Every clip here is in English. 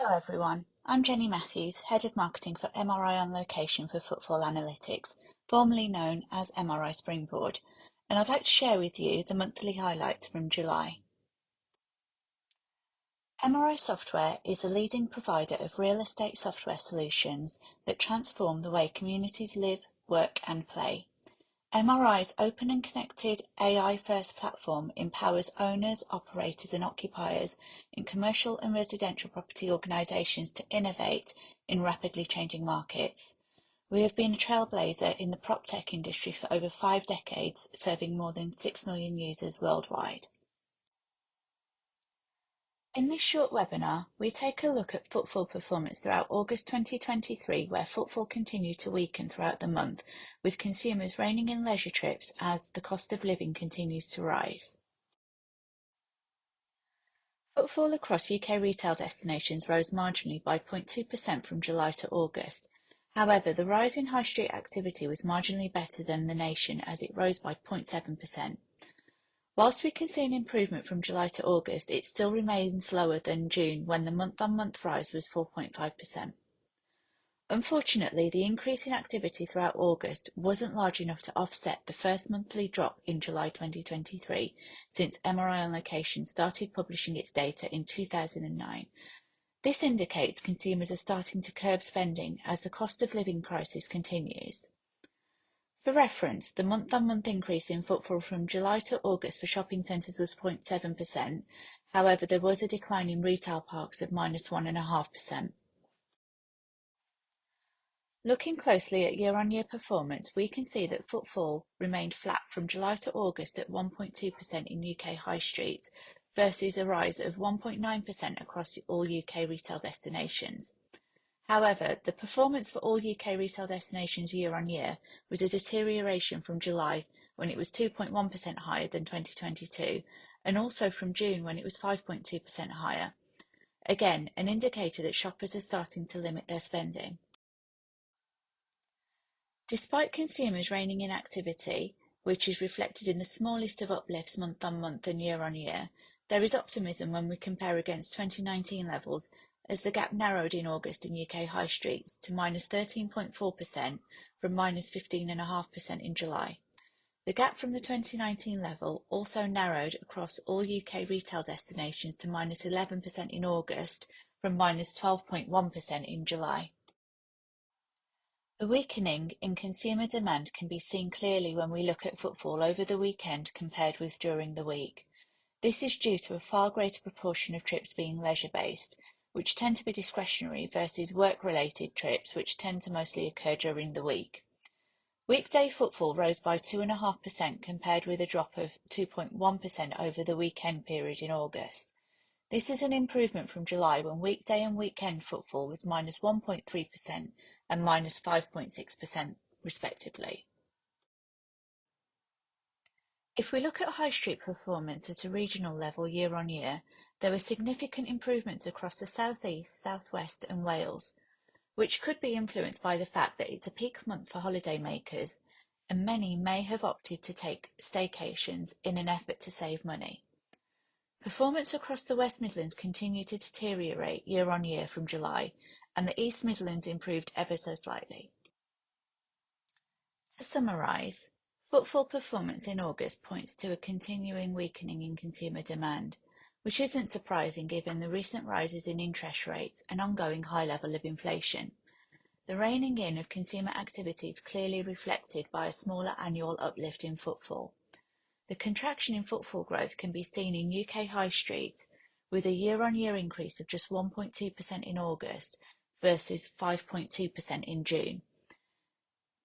Hello everyone, I'm Jenni Matthews, Head of Marketing for MRI On Location for Footfall Analytics, formerly known as MRI Springboard, and I'd like to share with you the monthly highlights from July. MRI Software is a leading provider of real estate software solutions that transform the way communities live, work and play. MRI's open and connected AI-first platform empowers owners, operators and occupiers in commercial and residential property organisations to innovate in rapidly changing markets. We have been a trailblazer in the prop-tech industry for over 5 decades, serving more than 6 million users worldwide. In this short webinar, we take a look at footfall performance throughout August 2023, where footfall continued to weaken throughout the month, with consumers reining in leisure trips as the cost of living continues to rise. Footfall across UK retail destinations rose marginally by 0.2% from July to August. However, the rise in high street activity was marginally better than the nation as it rose by 0.7%. Whilst we can see an improvement from July to August, it still remains lower than June when the month-on-month rise was 4.5%. Unfortunately, the increase in activity throughout August wasn't large enough to offset the first monthly drop in July 2023 since MRI On Location started publishing its data in 2009. This indicates consumers are starting to curb spending as the cost of living crisis continues. For reference, the month-on-month increase in footfall from July to August for shopping centres was 0.7%. However, there was a decline in retail parks of -1.5%. Looking closely at year-on-year performance, we can see that footfall remained flat from July to August at 1.2% in UK high streets versus a rise of 1.9% across all UK retail destinations. However, the performance for all UK retail destinations year-on-year was a deterioration from July, when it was 2.1% higher than 2022, and also from June, when it was 5.2% higher. Again, an indicator that shoppers are starting to limit their spending. Despite consumers reining in activity, which is reflected in the smallest of uplifts month-on-month and year-on-year, there is optimism when we compare against 2019 levels, as the gap narrowed in August in UK high streets to -13.4% from -15.5% in July. The gap from the 2019 level also narrowed across all UK retail destinations to -11% in August from -12.1% in July. The weakening in consumer demand can be seen clearly when we look at footfall over the weekend compared with during the week. This is due to a far greater proportion of trips being leisure-based, which tend to be discretionary, versus work-related trips, which tend to mostly occur during the week. Weekday footfall rose by 2.5% compared with a drop of 2.1% over the weekend period in August. This is an improvement from July, when weekday and weekend footfall was -1.3% and -5.6% respectively. If we look at high street performance at a regional level year-on-year, there were significant improvements across the South East, South West and Wales, which could be influenced by the fact that it's a peak month for holidaymakers, and many may have opted to take staycations in an effort to save money. Performance across the West Midlands continued to deteriorate year-on-year from July, and the East Midlands improved ever so slightly. To summarise, footfall performance in August points to a continuing weakening in consumer demand, which isn't surprising given the recent rises in interest rates and ongoing high level of inflation. The reining in of consumer activity is clearly reflected by a smaller annual uplift in footfall. The contraction in footfall growth can be seen in UK high streets, with a year-on-year increase of just 1.2% in August versus 5.2% in June.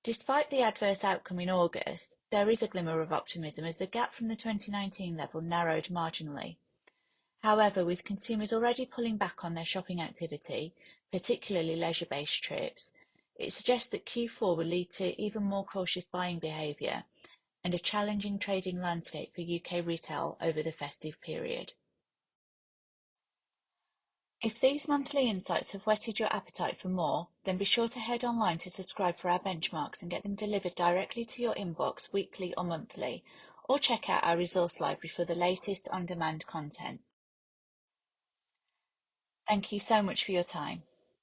Despite the adverse outcome in August, there is a glimmer of optimism as the gap from the 2019 level narrowed marginally. However, with consumers already pulling back on their shopping activity, particularly leisure-based trips, it suggests that Q4 will lead to even more cautious buying behaviour and a challenging trading landscape for UK retail over the festive period. If these monthly insights have whetted your appetite for more, then be sure to head online to subscribe for our benchmarks and get them delivered directly to your inbox weekly or monthly, or check out our resource library for the latest on-demand content. Thank you so much for your time.